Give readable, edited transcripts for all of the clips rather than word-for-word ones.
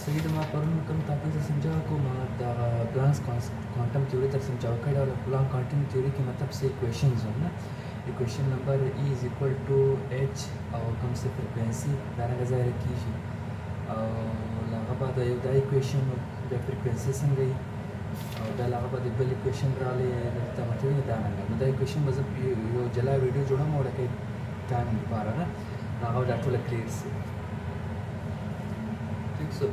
صحیح ده. ما پرون کوم ټاپک ته سمجھاوه کو ما دغه پلانس کوانټم تیوري ته سمجھاوه کړی او پلان کوانټم تیوري کې مطلب څه ایکویشنز و نه. ایکویشن نمبر ای از ایکوال ټو ایچ او کوم څه فریکوینسي دارنګه ظاهر کیږي او هغه بعد یو دا ایکویشن د فریکوینسي څنګه وي او دا هغه بعد بل ایکویشن راغلی دلته مطلب دارنګه نو دا ایکویشن به زه یو جلا ویډیو جوړوم او لکه ټایم لپاره نه هغه دا ټوله کلیر شي. ٹھیک سو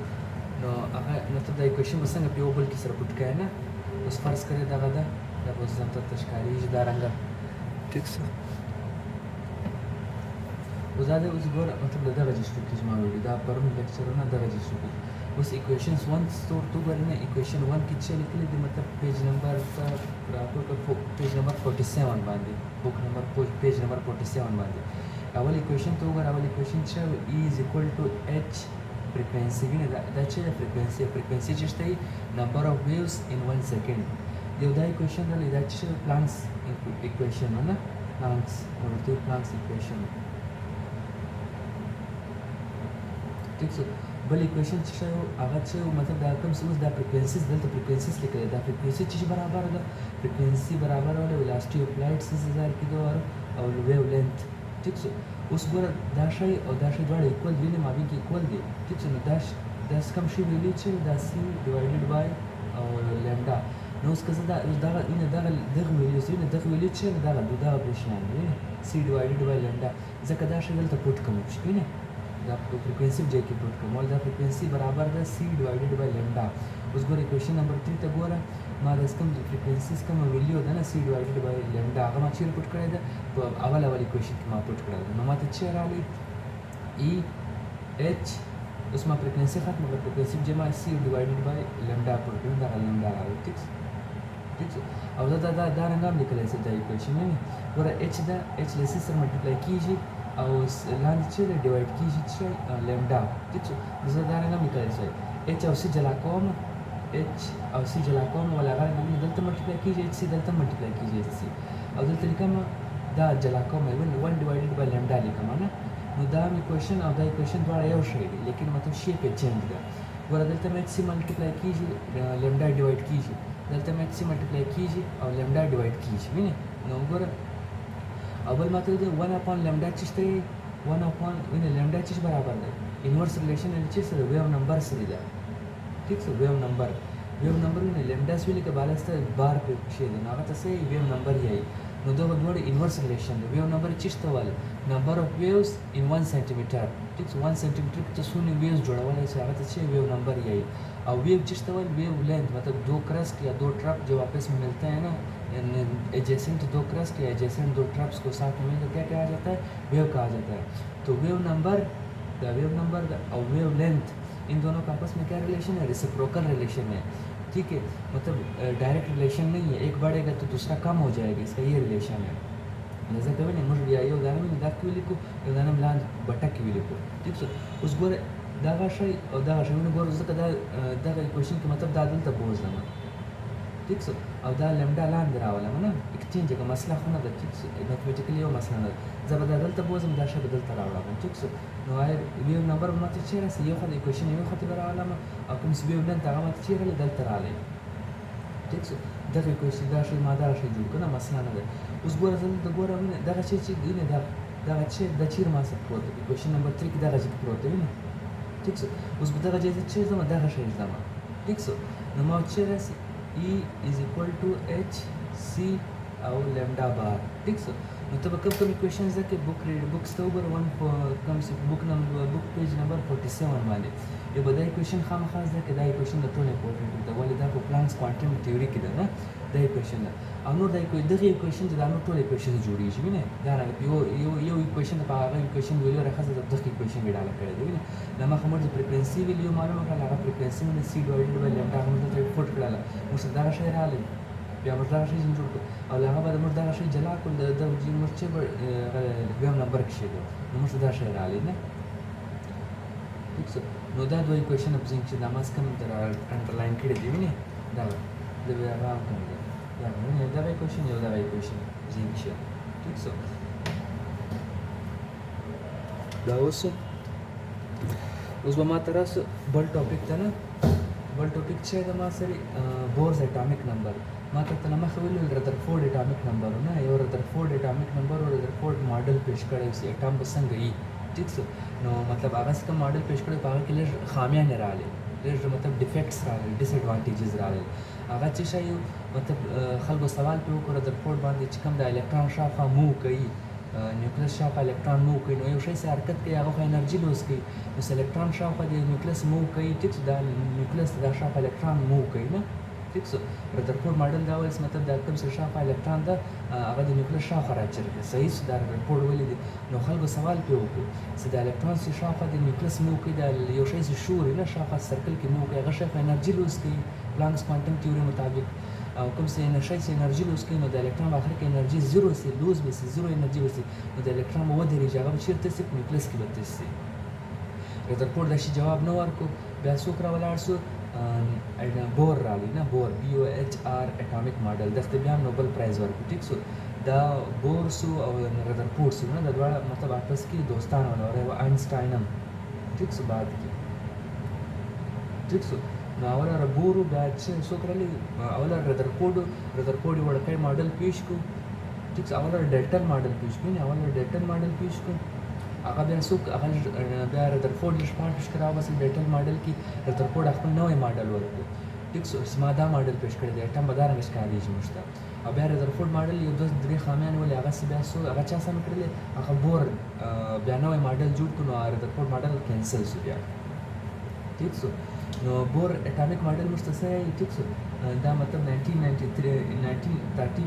نو هغه مطلب دا ایکویشن به څنګه په یو بل کې سره پټ کړئ نه. اوس فرض کړئ دغه ده دا به اوس ځان ته ښکارېږي دارنګه. ٹھیک سو اوس دا دی اوس ګوره مطلب د دغه جسټو کې زما ویډیو دا پرون لیکچرونه دغه جسټو کې اوس ایکویشنز 1 ستور تو ګورئ نه. ایکویشن 1 کې چې لیکلي دي مطلب پیج نمبر ته راټول پیج نمبر 47 باندې بک نمبر پیج نمبر 47 باندې اول ایکویشن ته وګوره. اول ایکویشن چې ای از ایکوال ټو ایچ frequency وینه دا چې frequency چې شته number of waves in 1 second. یو دا equation راځي دا چې Planck's equation نه Planck's equation. ٹھیک سو بل equation چې هغه چې مطلب دا کوم څه دا frequencies دلته frequencies لیکل دا frequency چې برابر ده frequency برابر ولا velocity of light 3000 کیلو او wave length. ٹھیک سو اوس ګوره دا شی او دا شی دواړه ایکول دي نه مابین کې ایکول دي. ٹھیک سو نو دا کم شی ویلي چې دا سی ډیوایډډ بای او لیمډا نو اوس که زه دغه ویلي اوس دغه ویلي چې دغه برېښنا دی سی ډیوایډډ بای لیمډا ځکه دا شی دلته پټ کوم وینې دا فریکوینسي په ځای کې پټ کوم ول دا فریکوینسي برابر ده سی ډیوایډډ بای لیمډا. اوس ګوره ایکویشن نمبر 3 ته ګوره ما د کوم فریکوینسیز کوم ویلیو ده نه سی ډیوایډډ بای لیمډا هغه ما چیرې پټ کړی ده په اول ایکویشن کې ما پټ کړی ده. نو ما ته چې راغلی ای ایچ اوس ما فریکوینسي ختمه کړه فریکوینسي په ځای ما سی ډیوایډډ بای لیمډا پټ کړی دغه لیمډا راغلی. ټیک او دا رنګ هم لیکلی شي دا ایکویشن وینې ګوره ایچ ده ایچ له سی سره ملټیپلای کیږي او لاندې چې دی ډیوایډ کیږي چې لیمډا. ټیک زه دا رنګ هم لیکلی شي ایچ او سی جلا کوم ایچ او سی جلا کوم ولا هغه دلته ملټیپلای کیږي ایچ سی دلته ملټیپلای کیږي ایچ سی او دلته لیکم دا جلا کوم 1 ډیوایډډ بای لیمډا لیکم نه. نو دا ایکویشن او دا ایکویشن دواړه یو شی دي لیکن مطلب شیپ یې چینج ده. ګوره دلته ایچ سی ملټیپلای کیږي لیمډا ډیوایډ کیږي دلته ایچ سی ملټیپلای کیږي او لیمډا ډیوایډ کیږي وینې. نو ګوره اول ماته دی 1 اپون لیمډا چې شته 1 اپون وینې لیمډا چې برابر ده انورس ریلیشن چې سره ویو نمبر سره ده. ٹھیک سو ویو نمبر وینې لیمډا سویل کې بالاسته بار په شی ده نو هغه ته سه ویو نمبر یې نو دا دوه انورس ریلیشن دی. ویو نمبر چې شته ول نمبر اف ویوز ان 1 سنټیمیټر. ٹھیک سو 1 سنټیمیټر کې څو ویوز جوړولای شي هغه ته چې ویو نمبر یې और वेव जिस one wave length मतलब दो क्रस्ट या दो ट्रप जो आपस में मिलते हैं ना एजेसेंट दो क्रस्ट या एजेसेंट दो ट्रप्स को साथ में मिलकर क्या कहा जाता है वेव कहा जाता है. तो वेव नंबर और वेव लेंथ इन दोनों का आपस में क्या रिलेशन है रेसिप्रोकल रिलेशन है. ठीक है मतलब डायरेक्ट रिलेशन नहीं है एक बढ़ेगा तो दूसरा कम हो जाएगा इसका ये रिलेशन है. जैसे कभी नहीं मुझे या यो गाना में दाक विली को यो गाना में लांज बटक विली को. ठीक है उस गोरे دغه شی او دغه شی ونه ګورو ځکه دغه ایکویشن کې مطلب دا دلته بوزم. ٹھیک سو او دا لیمډا لاندې راولم نه ایکسچینج که مسله خو نه ده. ٹھیک سو میتھمیټیکلی یو مسله نه ده زه به دا دلته بوزم دا شی به دلته راوړم. ٹھیک سو نو ویو نمبر به ماته چیرې راسي یو خوا د ایکویشن یو خوا ته به راولم او کوم چې ویو لینت هغه ماته چیرې دلته راغلی. ٹھیک سو دغه ایکویشن دا شی ما دغه شی جوړ کړه مسله نه ده. اوس ګوره دلته ګوره دغه شی چې دی نه دغه چې د چیر ما سره پروت دی ایکویشن نمبر 3 کې دغه چې پروت دی نه. ٹھیک سو اوس به دغه جایزه چې زما دغه شی زما. ٹھیک سو نو ما چې راسي ای از ایکوال ټو ایچ سی او لیمډا بار. ٹھیک سو نو ته به کوم ایکویشنز ده کې بکس ته وګوره کوم بک پیج نمبر 47 باندې یو به دا ایکویشن خامخا زده کې دا ایکویشن د ټول امپورټنټ ده ولې دا په پلانکس کوانټم تیوري کې ده نه دا ایکویشن ده او نور دغه ایکویشن چې دا نور ټول ایکویشن جوړیږي وینې دا یو ایکویشن په هغه ایکویشن ویلو راخصه د دغه ایکویشن ویډاله کړی دی وینې دا ما خمر د فریکوینسي ویلو معلومه کړه هغه فریکوینسي مې سی ډیوایډډ بای لیمډا موږ ته پټ کړله موږ دا شی راغلی بیا موږ دا شی جوړ کړو او هغه بعد موږ دا شی جلا کړل د موږ چې ویو نمبر کې شي نو موږ دا شی راغلی نه. ٹھیک سو نو دا دوه ایکویشن په ځین چې دا ماس کوم تر انډرلاین کړی دی وینې دا د بیا راو کوم دی دا نه دا ایکویشن یو دا ایکویشن ځین چې. ٹھیک سو دا اوس اوس به ما ته راسو بل ټاپک ته نه بل ټاپک چې د ما سره بورز اټامیک نمبر ما ته تر مخه ویل رذرفورد اټامیک نمبر نه یو رذرفورد اټامیک نمبر او رذرفورد ماډل پیش کړی چې اټام به څنګه وي ٹھیک څه نو مطلب هغه څه ماډل پیش کړی په هغه کې لږ خامیان راغلي لږ مطلب ډیفیکټس راغلي ډیس ایډوانټیجز راغلي هغه چې شی مطلب خلکو سوال په وکړه رذرفورد باندې چې کوم د الکترون شاوخوا موو کوي نیوکلیس شاوخوا الکترون موو کوي نو یو شی سره حرکت کوي هغه خو انرژي لوز کوي نو الکترون شاوخوا د نیوکلیس موو کوي ټیک دا نیوکلیس د شاوخوا الکترون موو کوي نه ټیک څه رذرفورد ماډل دا وایي مطلب دا کوم څه شاوخوا الکترون ده هغه د نیوکلیس شاوخوا راچرخي صحیح څه دا رذرفورد ویلي دي نو خلکو سوال پې وکړو چې د الکترون چې شاوخوا د نیوکلیس موو کوي دا یو شی چې شوري نه شاوخوا سرکل کې موو کوي هغه شی خو انرژي لوز کوي پلانکس کوانټم تیوري مطابق او کوم څه شی چې انرژي لوز کوي نو د الکترون په اخر کې انرژي زیرو سي لوز به سي زیرو انرژي به سي نو د الکترون به ودرېږي هغه به چېرته سي نیوکلیس کې به تش سي رذرفورد دا شي جواب نه ورکړو بیا څوک راولاړ شو بور راغلی نه بور BOHR اټامیک ماډل دغه بیا نوبل پرایز ورکړو ټیک شو دا بور سو او رذرفورد سو نه د دواړه مطلب آپس کې دوستان ولر او آینسټاین هم ټیک شو بعد کې ټیک شو نو اوله بورو بیا چې څوک راغلی اوله رذرفورد وړکۍ ماډل پیش کو ټیک اوله ډیلټن ماډل پیش کو نه اوله ډیلټن ماډل پیش کو هغه بیا څوک هغه بیا رذرفورد شپږ پیش کړه بس ډیلټن ماډل کې رذرفورد خپل نوې ماډل ورکړ ټیک سو ما دا ماډل پیش کړی دی اټم بدار مش کاری چې مشته او بیا رذرفورد ماډل یو دوه درې خامیان ولې هغه بیا سو هغه چا سم کړل هغه بور بیا نوې ماډل جوړ کړو رذرفورد ماډل کینسل شو بیا ټیک سو نو بور اټامیک ماډل مشته ټیک سو دا مطلب 1913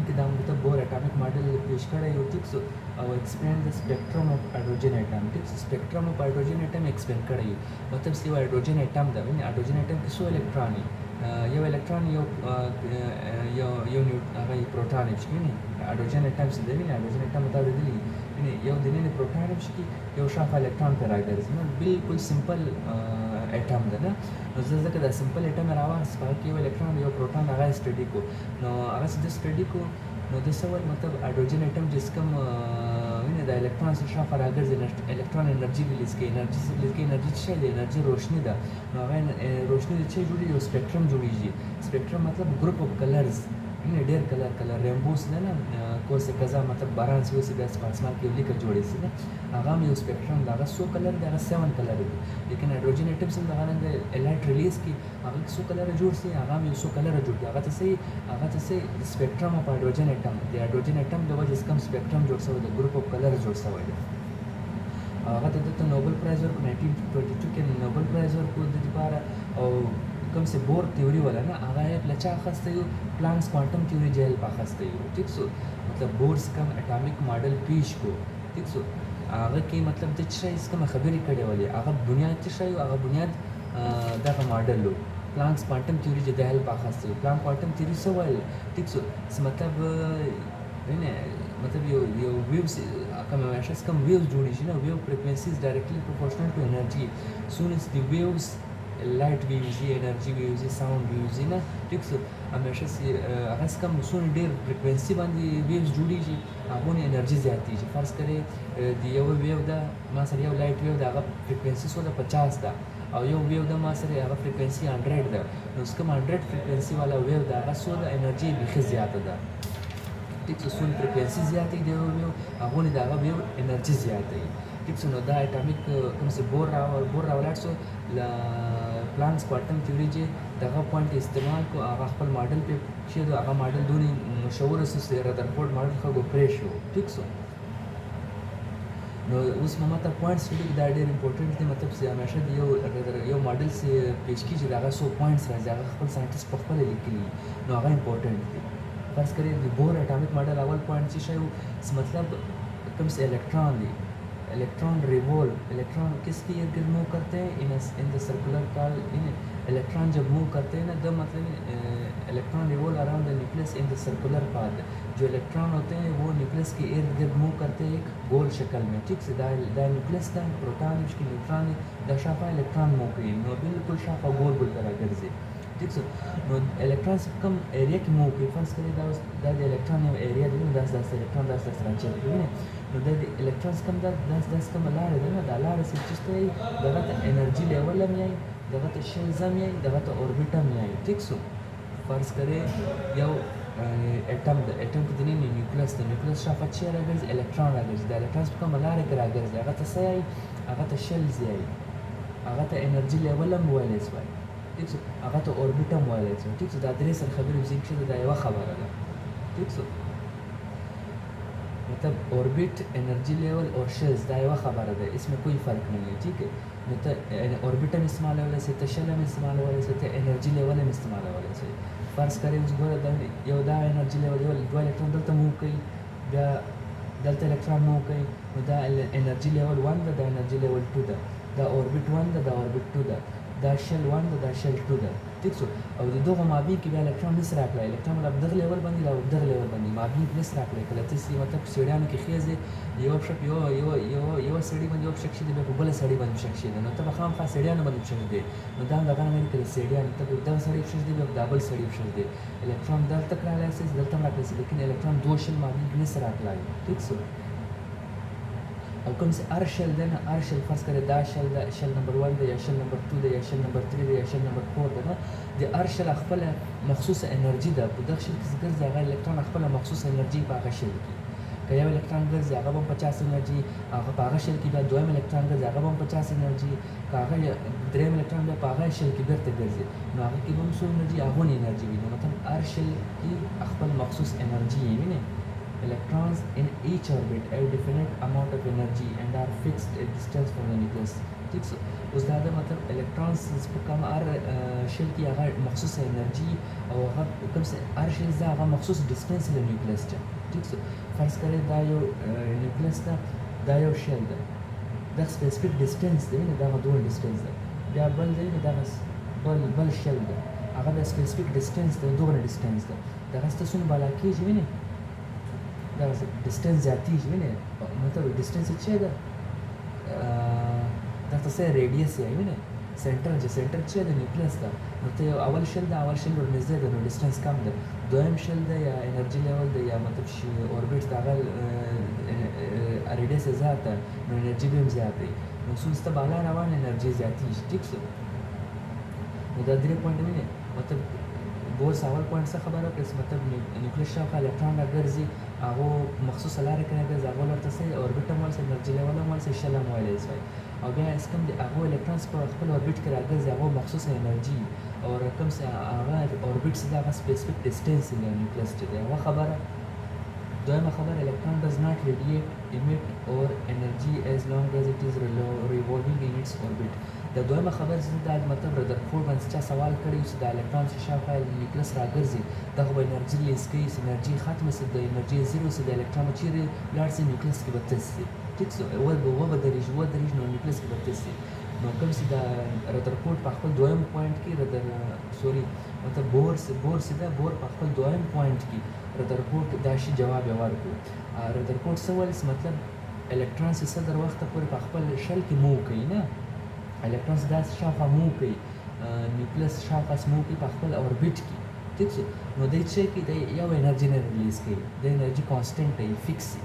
کې دا مطلب بور اټامیک ماډل پیش کړی یو ټیک سو او ایکسپلین د سپیکټرم اف هایدروجن اټم ټیک سپیکټرم اف هایدروجن اټم ایکسپلین کړی مطلب چې هایدروجن اټم دا ویني هایدروجن اټم کې څو الکترون یو الکترون یو هغه پروټون شي نه هایدروجن اټم څه دی نه هایدروجن اټم دا دی نه یو د نه پروټون شي یو شاف الکترون پر راګرځي نو بالکل سمپل اټم ده نه نو ځکه دا سمپل اټم راوځي په کې یو الکترون یو پروټون هغه سټډي کو نو هغه سټډي کو نو د سوال مطلب هایدروجن اټم جس کوم ویني د الکترون سره شاوخوا راګرځي الکترون انرژي ریلیز کوي انرژي څه دی انرژي روشنی ده نو هغه روشنی چې جوړي یو سپیکټرم جوړیږي سپیکټرم مطلب ګروپ اف کلرز ویني ډېر کلر ریمبوس نه کوسه کذا مطلب باران څه وسی بس پاسمان کې لیکل جوړي سي نه هغه یو سپیکټرم دا سو کلر دا 7 کلر دي لیکن هایدروجن اټم سره دا نه لایټ ریلیز کی هغه سو کلر جوړ سي هغه یو سو کلر جوړ دی هغه ته سي سپیکټرم اف هایدروجن اټم د هایدروجن اټم د وجه کم سپیکټرم جوړ شوی د ګروپ اف کلر جوړ شوی دی هغه ته نوبل پرایز ورکړ 1922 کې نوبل پرایز ورکړ د لپاره او کوم څه بور تیوري ولا نه هغه یې لچا خسته یو پلانکس کوانټم تیوري جیل په خسته یو ٹھیک سو مطلب بورس کم اټامیک ماډل پیش کو ٹھیک سو هغه کې مطلب د چا اس کوم خبرې کړي ولې هغه بنیاد څه شی هغه بنیاد دغه ماډل لو پلانکس کوانټم تیوري جیل په خسته یو پلانک کوانټم تیوري څه وایي ٹھیک سو مطلب نه مطلب یو ویوز کوم اشیاء کوم ویوز جوړی شي نو ویو فریکوئنسیز ډایرکټلی پروپورشنل ټو انرژي سون از دی ویوز لایټ ویوز انرژي ویوز ساوند ویوز نه ټیک سو همیشه سي هغه کوم سون ډیر فریکوئنسي باندې ویوز جوړیږي هغه انرژي زیاتیږي فرض کړئ دی یو ویو دا ما سره یو لایټ ویو دا هغه فریکوئنسي 50 ده او یو ویو د ما سره هغه فریکوئنسي 100 ده نو کوم 100 فریکوئنسي والا ویو دا هغه سو د انرژي به زیاته ده ټیک سو سون فریکوئنسي زیاتې دی ویو هغه دا هغه ویو انرژي زیاتې ټیک سو نو دا اټامیک کوم څه بور راولاټ سو لا پلانکس کوانټم تیوري چې دغه پوینټ استعمال کو هغه خپل ماډل په چې هغه ماډل دونی مشهور سره رذرفورد ماډل خو پرې شو ټیک سو نو اوس ماته پوینټس چې دا ډېر امپورټنت دي مطلب چې همیشه یو ماډل سي پیش کیږي دا 100 پوینټس راځي هغه خپل ساينټیست په خپل لیکلي نو هغه امپورټنت دي فرض کړئ د بور اټامیک ماډل اول پوینټ چې شی مطلب کوم څه الکترون دي इलेक्ट्रॉन रिवॉल्व इलेक्ट्रॉन किसकी इर्द गिर्द मूव करते हैं in the circular call in electron जब मूव करते हैं ना द मतलब electron revolve around the nucleus in the circular path जो इलेक्ट्रॉन होते हैं वो न्यूक्लियस के इर्द गिर्द मूव करते हैं एक गोल शक्ल में ठीक से दा न्यूक्लियस का प्रोटॉन उसकी न्यूट्रॉन द शाफा इलेक्ट्रॉन मूव करें नो बिल्कुल शाफा गोल गोल तरह गर्जे ठीक सो नो इलेक्ट्रॉन से कम एरिया की मूव की फर्स्ट करें दा इलेक्ट्रॉन या एरिया दे 10 इलेक्ट्रॉन 10 रांचे نو د الکترونز کوم داس کوم لارې ده نو دا لارې چې چېرته یي دغه ته انرژي لیول هم یایي دغه ته شیلز هم یایي دغه ته اوربیټ هم یایي ٹھیک شو فرض کرے یو اټم ده اټم کې دننه نیوکلیس ده نیوکلیس شاوخوا چی راګرځي الکترون راګرځي د الکترونز په کومه لارې کې راګرځي هغه ته څه یایي هغه ته شیلز یایي هغه ته انرژي لیول هم ویلی سوای ٹھیک شو هغه ته اوربیټ هم ویلی سوای ٹھیک شو دا درې سره خبرې وزین کښې دا یوه خبره ده ٹھیک شو मतलब ऑर्बिट एनर्जी लेवल और शेल्स दा यह खबर है इसमें कोई फ़र्क नहीं है ठीक है मतलब ऑर्बिट में इस्तेमाल वाले से शेल में इस्तेमाल वाले से एनर्जी लेवल में इस्तेमाल वाले से फ़र्ज़ करें उस गोर दा एनर्जी लेवल दो इलेक्ट्रॉन दलता मूव कई या दलता इलेक्ट्रॉन मूव कई दा एनर्जी लेवल 1 दा एनर्जी लेवल 2 दा ऑर्बिट 1 दा ऑर्बिट 2 دا شل 1 دا شل 2 ده ٹھیک شو او د دغه مابین کې بیا الکترون نس راکړی الکترون له دغه لیول باندې له دغه لیول باندې مابین نس راکړی کله چې مطلب سړیانو کې خېزه یو شپ یو سړی باندې یو شک شي د بل سړی باندې شک شي نو ته خام خاص سړیانو باندې شک دی نو دا دغه نه کې سړیانو ته دغه سړی شک دی د ډبل سړی شک دی الکترون دلته کړای شي دلته راکړي لیکن الکترون دو شل مابین نس راکړی ٹھیک شو او کوم چې ار شل ده نه ار شل فرض کړئ دا شل ده شل نمبر 1 ده یا شل نمبر 2 ده یا شل نمبر 3 ده یا شل نمبر 4 ده نه د ار شل خپل مخصوصه انرژي ده په دغه شل کې ګرځي هغه الکترون خپل مخصوصه انرژي په هغه شل کې که یو الکترون ګرځي هغه هم 50 انرژي هغه په هغه شل کې بیا دویم الکترون ګرځي هغه هم 50 انرژي که هغه دریم الکترون بیا په هغه شل کې بیرته ګرځي نو هغه کې هم څو انرژي هغه انرژي وي نو مطلب ار شل کې خپل مخصوص انرژي وي Electrons in each orbit have definite amount of energy and are fixed at distance from the nucleus. ठीक है उस दादा मतलब इलेक्ट्रॉन्स इसको कम आर शेल की अगर मखसूस एनर्जी और अगर कम से आर शेल दा अगर मखसूस डिस्टेंस ले न्यूक्लियस चा ठीक है फर्ज करें दा यो न्यूक्लियस दा यो शेल दा स्पेसिफिक डिस्टेंस दे ना दा दो डिस्टेंस दा या बल दे ना दा बल शेल दा अगर दा स्पेसिफिक डिस्टेंस दा दो डिस्टेंस दा रास्ते सुन बाला की जी دا ډسټنس زیاتېږي وینې مطلب ډسټنس څه ده دا څه ریډیس یې وینې سنټر چې د نیوکلیس ده نو ته یو اول شل ور نږدې ده نو ډسټنس کم ده دویم شل ده یا انرژي لیول ده یا مطلب اوربیټ د هغه ریډیس زیات ده نو انرژي به هم زیات دی نو څومره ته بالا روان انرژي زیاتېږي ټیک شو نو دا درې پوینټ وینې مطلب بورس اول پوینټ څه خبره وکړه مطلب نیوکلیس شاوخوا الکترون راګرځي هغه مخصوصه لارې کې راګرځي هغه ورته څه اوربیټ هم ورسې انرژي لیول هم ورسې شل هم ویلی شوی او بیا اس کوم د هغو الکترونز په خپل اوربیټ کې راګرځي هغو مخصوصه انرژي او کوم چې هغه اوربیټ چې د هغه سپیسیفیک ډسټنس د نیوکلیس چې دی هغه خبره دویمه خبره electron does not radiate emit or energy as long as it is revolving in its orbit دا دویمه خبره چې دا مطلب رادرفورډ باندې چا سوال کړی چې د الکترون چې شاوخوا نیوکلیس راګرځي دغه به انرژي لیس کوي چې انرژي ختمه شي د انرژي زیرو شي د الکترون چیرې لاړ شي نیوکلیس کې به تش شي ټیک شو ودرېږي نو نیوکلیس کې به تش شي نو کوم چې د رادرفورډ په خپل دویم پوینټ کې مطلب بور په خپل دویم پوینټ کې رادرفورډ دا شي جواب یې ورکړو رادرفورډ څه ویل مطلب الکترون چې څه در وخته پورې په خپل شل کې موو کوي نه الکترونز داسې شاوخوا موو کوي نیوکلیس شاوخوا موو کوي په خپل اوربیټ کې ٹھیک شو نو دی څه کوي دی یو انرژي نه ریلیز کوي د انرژي کانسټنټ دی فکس دی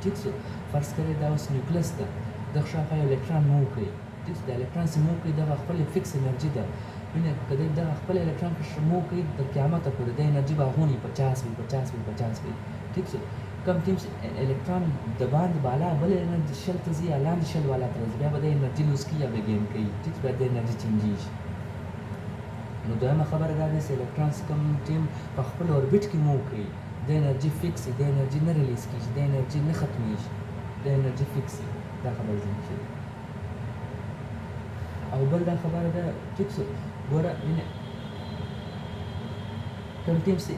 ٹھیک شو فرض کړئ دا اوس نیوکلیس ده دغه شاوخوا یو الکترون موو کوي ٹھیک د الکترون چې موو کوي دغه خپل فکس انرژي ده وینې که دی دغه خپل الکترون موو کوي د قیامته پورې د انرژي به هغونې 50 وي ټیک شو کم ټیم الکترون د باندې بالا بل انرژي شل ته ځي یا لاندې شل والا ته ځي بیا به د انرژي لوز کوي یا به ګین کوي ټیک بیا د انرژي چینجېږي نو دویمه خبره دا ده چې الکترون کم ټیم په خپل اوربیټ کې موو کوي د انرژي فکس د انرژي نه ریلیز کېږي د انرژي نه ختمېږي د انرژي فکس دا خبره ځین شي او بل دا خبره ده ټیک شو ګوره Sometimes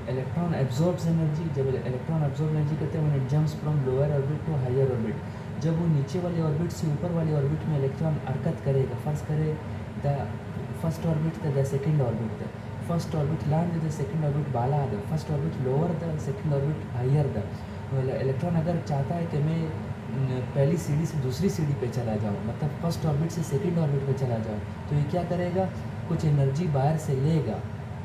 electron absorbs energy जब electron absorb energy करते हैं when it jumps from lower orbit to higher orbit जब वो नीचे वाले ऑर्बिट से ऊपर वाले ऑर्बिट में इलेक्ट्रॉन हरकत करेगा फर्स्ट करे the first orbit the second orbit the first orbit land the second orbit बाला the first orbit lower the second orbit higher the electron अगर चाहता है कि मैं पहली सीढ़ी से दूसरी सीढ़ी पे चला जाऊँ मतलब फर्स्ट ऑर्बिट से सेकंड ऑर्बिट पे चला जाऊँ तो ये क्या करेगा कुछ एनर्जी बाहर से लेगा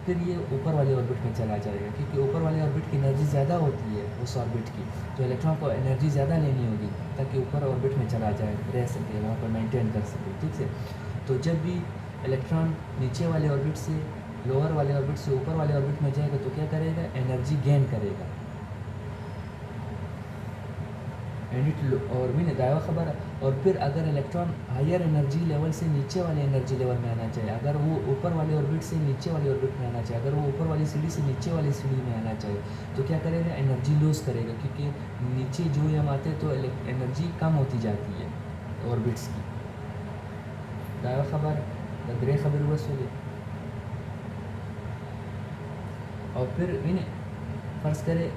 फिर ये ऊपर वाले ऑर्बिट में चला जाएगा, क्योंकि ऊपर वाले ऑर्बिट की एनर्जी ज़्यादा होती है उस ऑर्बिट की, तो इलेक्ट्रॉन को एनर्जी ज़्यादा लेनी होगी ताकि ऊपर ऑर्बिट में चला जाए, रह सके, वहाँ पर मेंटेन कर सके, ठीक है। तो जब भी इलेक्ट्रॉन नीचे वाले ऑर्बिट से, लोअर वाले ऑर्बिट से ऊपर वाले ऑर्बिट में जाएगा तो क्या करेगा, एनर्जी गेन करेगा। और भी नहीं दावा खबर है। और फिर अगर इलेक्ट्रॉन हायर एनर्जी लेवल से नीचे वाले एनर्जी लेवल में आना चाहिए, अगर वो ऊपर वाले ऑर्बिट से नीचे वाले ऑर्बिट में आना चाहिए, अगर वो ऊपर वाली सीढ़ी से नीचे वाली सीढ़ी में आना चाहिए, तो क्या करेगा, एनर्जी लूज़ करेगा, क्योंकि नीचे जो हम आते तो एनर्जी कम होती जाती है ऑर्बिट्स की। दावा खबर ग्रे खबर बस हो गई। और फिर फर्ज करे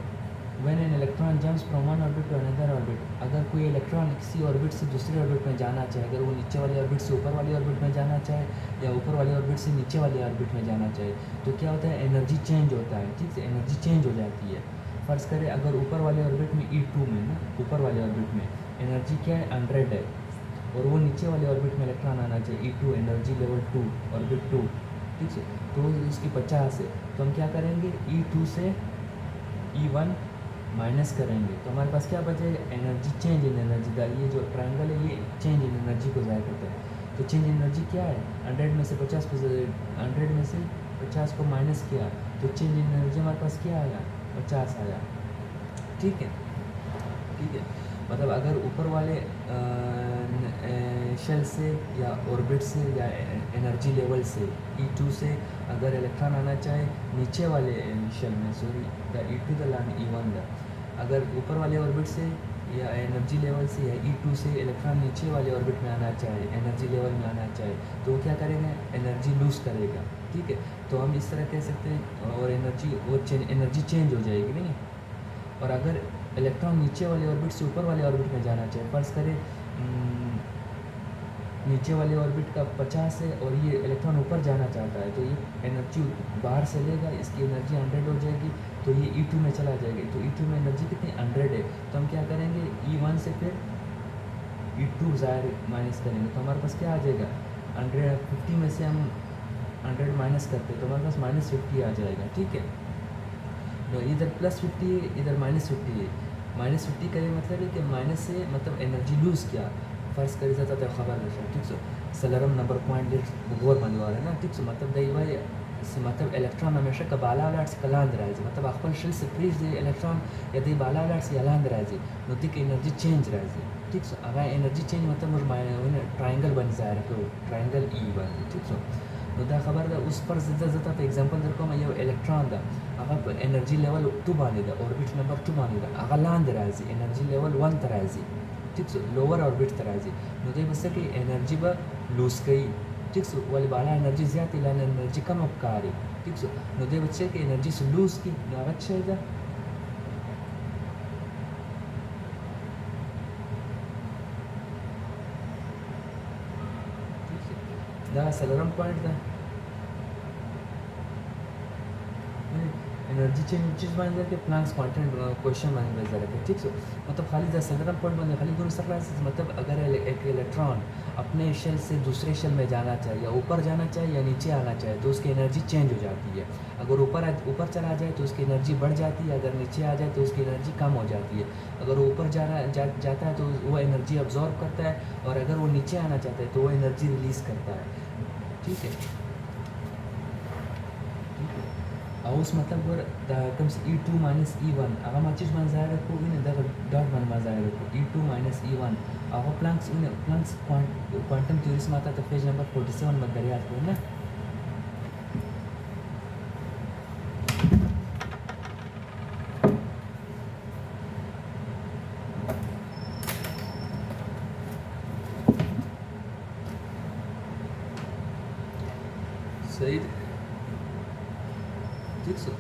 when an electron jumps from one orbit to another orbit, अगर कोई इलेक्ट्रॉन किसी ऑर्बिट से दूसरे ऑर्बिट में जाना चाहे, अगर वो नीचे वाले ऑर्बिट से ऊपर वाली ऑर्बिट में जाना चाहे या ऊपर वाले ऑर्बिट से नीचे वाले ऑर्बिट में जाना चाहे, तो क्या होता है, एनर्जी चेंज होता है, ठीक है, एनर्जी चेंज हो जाती है। फ़र्ज़ करें अगर ऊपर वाले ऑर्बिट में E2 में ना, ऊपर वाले ऑर्बिट में एनर्जी क्या है, 100 है, और वो नीचे वाले ऑर्बिट में इलेक्ट्रॉन आना चाहिए E2, एनर्जी लेवल 2, ऑर्बिट 2, ठीक है, तो इसकी 50 है, तो हम क्या करेंगे, E2 से E1 माइनस करेंगे, तो हमारे पास क्या बचेगा, एनर्जी चेंज इन एनर्जी का, ये जो ट्रायंगल है ये चेंज इन एनर्जी को ज़ाहिर करता है। तो चेंज इन एनर्जी क्या है, 100 में से 50 को माइनस किया तो चेंज इन एनर्जी हमारे पास क्या आया, 50 आया, ठीक है, ठीक है। मतलब अगर ऊपर वाले शेल से या ऑर्बिट से या एनर्जी लेवल से E2 से अगर इलेक्ट्रॉन आना चाहे नीचे वाले शेल में, sorry the E2 the land E1 the, अगर ऊपर वाले ऑर्बिट से या एनर्जी लेवल से या E2 से इलेक्ट्रॉन नीचे वाले ऑर्बिट में आना चाहे, एनर्जी लेवल में आना चाहे, तो वो क्या करेगा, एनर्जी लूज़ करेगा, ठीक है। तो हम इस तरह कह सकते हैं, और एनर्जी चेंज हो जाएगी नहीं। और अगर इलेक्ट्रॉन नीचे वाले ऑर्बिट से ऊपर वाले ऑर्बिट में जाना चाहे, फर्ज करें नीचे वाले ऑर्बिट का 50 है और ये इलेक्ट्रॉन ऊपर जाना चाहता है, तो ये एनर्जी बाहर से लेगा, इसकी एनर्जी 100 हो जाएगी, तो ये E2 में चला जाएगा, तो E2 में एनर्जी कितनी, 100 है, तो हम क्या करेंगे, E1 से फिर E2 ज़ाहिर माइनस करेंगे, तो हमारे पास क्या आ जाएगा, 150 में से हम 100 माइनस करते तो हमारे पास -50 आ जाएगा, ठीक है। तो इधर +50 है, इधर -50 है, -50 का ये मतलब है कि माइनस से मतलब एनर्जी लूज़ किया, फ़र्ज़ करी जाता है खबर है, ठीक है। सलरम नंबर पॉइंट गोर बनने वाला है ना, ठीक है, मतलब दई भाई मतलब इलेक्ट्रॉन हमेशा का बाला अलर्ट से कलांद राजी, मतलब अखबल शिल से फ्रीज दे इलेक्ट्रॉन यदि बाला अलर्ट से अलांद राजी नदी की एनर्जी चेंज राजी, ठीक है। अगर एनर्जी चेंज मतलब ट्रायंगल बन जाए तो ट्रायंगल E1, ठीक है। नुदा खबर दा उस पर ज़्यादा एग्जांपल दर को मैं ये इलेक्ट्रॉन दा अगर एनर्जी लेवल 2 बाने दा ऑर्बिट नंबर 2 बाने दा अगर लांद राजी एनर्जी लेवल 1 तराजी, ठीक है, लोअर ऑर्बिट तराजी नुदे बस कि एनर्जी ब लूज गई, ठीक है, वाली बाला एनर्जी ज़्यादा लान एनर्जी कम अपकारी, ठीक है, नुदे बच्चे की एनर्जी से लूज की नागत शेदा दा सलरम पॉइंट दा एनर्जी चेंज चीज़ बन जाए प्लांक्स क्वांटम क्वेश्चन बन जाए, ठीक है, मतलब खाली द सलरम पॉइंट बन खाली दोनों सर, मतलब अगर एक इलेक्ट्रॉन अपने शेल से दूसरे शेल में जाना चाहे या ऊपर जाना चाहे या नीचे आना चाहे तो उसकी एनर्जी चेंज हो जाती है। अगर ऊपर चला जाए तो उसकी एनर्जी बढ़ जाती है, अगर नीचे आ जाए तो उसकी एनर्जी कम हो जाती है। अगर ऊपर जाता है तो वो एनर्जी अब्जॉर्ब करता है, और अगर वो नीचे आना चाहता है तो वो एनर्जी रिलीज़ करता है, ठीक है, ठीक है। और उस मतलब कम से E2 माइनस E1 अगर माचिस बन जाए रखो इन डॉट बन जाए रखो E2 माइनस E1 अगर प्लैंक्स क्वांटम थ्योरी में आता तो पेज नंबर 47 में करिए आपको ना। सही, ठीक so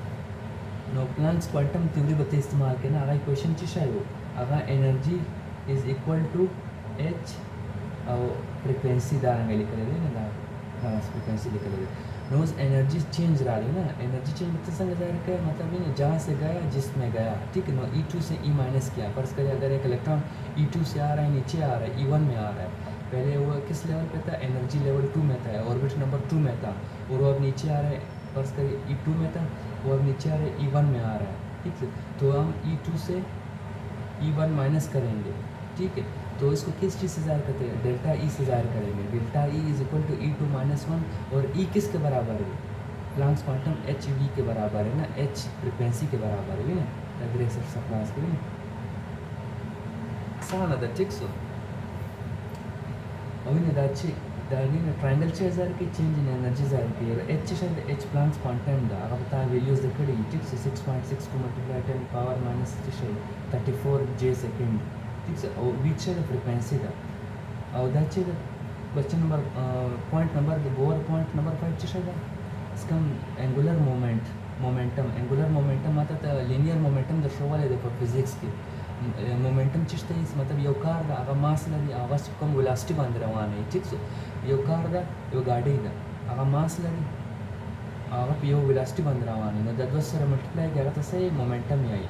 no Planck's quantum theory बते इस्तेमाल के ना अगर क्वेश्चन चीज है वो अगर energy is equal to h और फ्रीक्वेंसी दाएंगे लिख रहे हैं ना, हाँ फ्रीक्वेंसी लिख रहे हैं रोज एनर्जी चेंज रहा है ना, एनर्जी चेंज मतलब संग जाहिर है मतलब ये जहाँ से गया जिसमें गया, ठीक है ना। E2 से E माइनस किया, फर्ज करें अगर एक इलेक्ट्रॉन E2 से आ रहा है नीचे आ रहा है E1 में आ रहा है, पहले वो किस लेवल पे था, एनर्जी लेवल 2 में था, ऑर्बिट नंबर 2 में था, और वो अब नीचे आ रहा है फर्स्ट करिए E2 में था और नीचे आ रहा है E1 में आ रहा है, ठीक है। तो हम E2 से E1 माइनस करेंगे, ठीक है। तो इसको किस चीज़ से ज़ाहिर करते हैं, डेल्टा ई से ज़ाहिर करेंगे। Delta E is equal to E2 minus 1 और ई किसके बराबर है, प्लांक्स क्वांटम एच वी के बराबर है ना, एच फ्रिक्वेंसी के बराबर है ना, अग्रेसर सप्लास के ना सारा द ठीक सो अभी दाची दानी ट्रायंगल चेज़र की चेंज इन एनर्जी ज़ाहिर की है। एच शायद एच प्लांक्स क्वांटम दा अगर बता वैल्यूज देखड़ी ठीक से 6.62 मल्टीप्लाई 10 पावर माइनस 34 जे सेकंड, ठीक से और बीच से फ्रीक्वेंसी दा और दाची question number point number bore point number 5 चे शायद इसका एंगुलर मोमेंटम एंगुलर मोमेंटम आता था लीनियर मोमेंटम दर्शवाले दे फिजिक्स की मोमेंटम चिश्ते इस मतलब यो कार दा आगा मास लरी आगा कम वेलोसिटी बांध रवान है, ठीक सो यो कार दा यो गाड़ी दा आगा मास लरी आगा यो वेलोसिटी बांध रवान है ना दस सर मल्टीप्लाई किया तो सही मोमेंटम ही आई,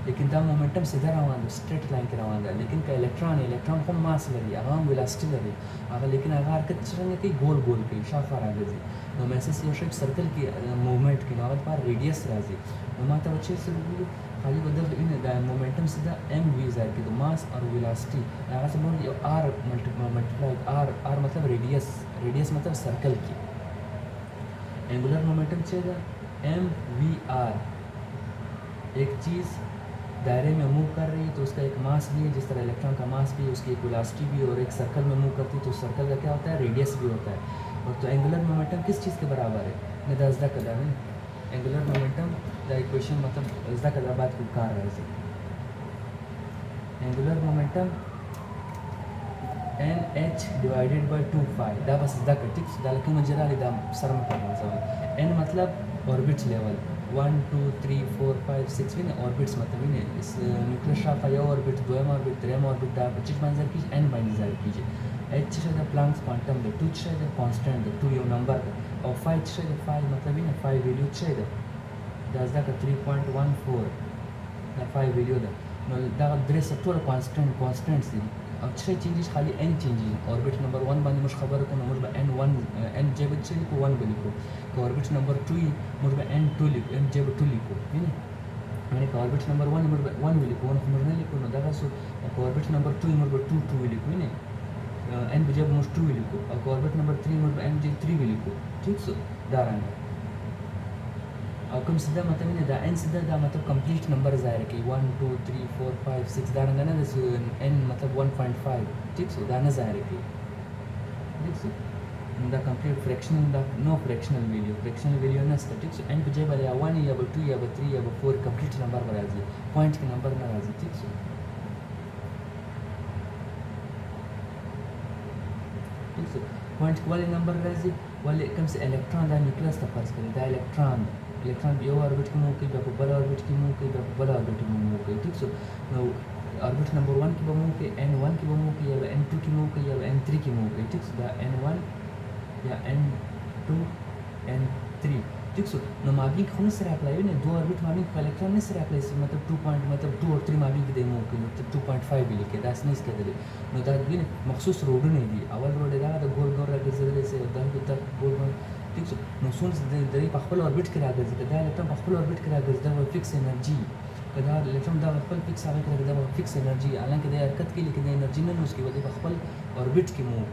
लेकिन दा मोमेंटम सीधा रवान स्ट्रेट लाइन के रवान दा, लेकिन का इलेक्ट्रॉन को मास लरी आगा वेलोसिटी लरी आगा, लेकिन आगा हरकत चलने की गोल गोल की शाखा आगे जी तो मैसेज यो शेप सर्कल की मूवमेंट की नौबत पर रेडियस राजी माता बच्चे से खाली बदल इन मोमेंटम सीधा एम वी ज़ाहिर की तो मास और वेलोसिटी आगा से बोल यो आर मल्टीप्लाई आर मतलब रेडियस मतलब सर्कल की एंगुलर मोमेंटम चाहिए एम वी आर। एक चीज़ दायरे में मूव कर रही है तो उसका एक मास भी है, जिस तरह इलेक्ट्रॉन का मास भी है उसकी एक वेलोसिटी भी है, और एक सर्कल में मूव करती है तो सर्कल का क्या होता है, रेडियस भी होता है। और तो एंगुलर मोमेंटम किस चीज़ के बराबर है, मैं दसदा कदर है एंगुलर मोमेंटम द इक्वेशन मतलब दसदा कदर बात को कहा रहा है angular momentum n h divided by 2 pi दा बस दा ठीक दा लेकिन मुझे दा सर में करना चाहिए एन मतलब ऑर्बिट्स लेवल 1 2 3 4 5 6 भी ऑर्बिट्स मतलब भी इस न्यूक्लियर शाखा या ऑर्बिट दोम ऑर्बिट त्रेम ऑर्बिट दा बच्चे माइनस कीजिए एन माइनस ज़ाहिर कीजिए। एच शायद प्लांक्स क्वांटम है, 2 शायद कांस्टेंट है 2 ये नंबर है, और 5 शायद 5 मतलब भी ना 5 वैल्यू शायद दस दा का 3.14 दा 5 वैल्यू दा ड्रेस टोटल कांस्टेंट्स दी अब छः चेंजेस खाली एन चेंजेस ऑर्बिट नंबर 1 बानी मुझ खबर को मुझ एन 1 एन जे बच्चे लिखो 1 भी लिखो तो ऑर्बिट नंबर 2 मुझ एन 2 लिखो एन जे 2 लिखो है ना, मैंने ऑर्बिट नंबर 1 मुझ 1 भी लिखो 1 मुझ नहीं लिखो ना दादा सो ऑर्बिट नंबर 2 मुझ 2 भी लिखो है ना एन बजे मुझ 2 भी लिखो और ऑर्बिट नंबर 3 मुझ एन जे 3 भी लिखो, ठीक सो दारांगा और कम सीधा मतलब नहीं दा एन सीधा दा मतलब कंप्लीट नंबर ज़ाहिर कि 1 2 3 4 5 6 दारंगा ना दस एन मतलब 1.5 ठीक सो दाना ज़ाहिर कि ठीक सो दा कंप्लीट फ्रैक्शनल दा नो फ्रैक्शनल वैल्यू ना इसका ठीक सो एन पे जब या 1 या 2 या 3 या 4 कंप्लीट नंबर बना जी पॉइंट के नंबर ना राजी, ठीक सो ठीक सो पॉइंट वाले नंबर राजी वाले कम से इलेक्ट्रॉन दा न्यूक्लियस का फर्ज करें दा इलेक्ट्रॉन यो ऑर्बिट की मूव की बल ऑर्बिट की मूव की बल ऑर्बिट की मूव की, ठीक सो ऑर्बिट नंबर 1 की मूव की n1 की मूव की या n2 की मूव की या n3 की मूव की, ठीक सो दा n1 या n2 n3, ठीक सो नो माबी कौन से अप्लाई है दो ऑर्बिट माबी का इलेक्ट्रॉन नहीं से अप्लाई से मतलब 2 पॉइंट मतलब 2 और 3 माबी की दे मूव की मतलब 2.5 भी लिखे दास नहीं इसके दे नो दा भी मखसूस रोड नहीं दी अवल रोड दा गोल गोल रख जल्दी से दा गोल गोल, ठीक सो नोसन दरी पखल ऑर्बिट करा गज कदा इलेक्ट्रॉन पखल ऑर्बिट करा गज दा फिक्स एनर्जी कदा इलेक्ट्रॉन दा पखल फिक्स आवे करा दा फिक्स एनर्जी हालांकि दे हरकत की लेकिन एनर्जी ना उसकी वजह पखल ऑर्बिट की मूव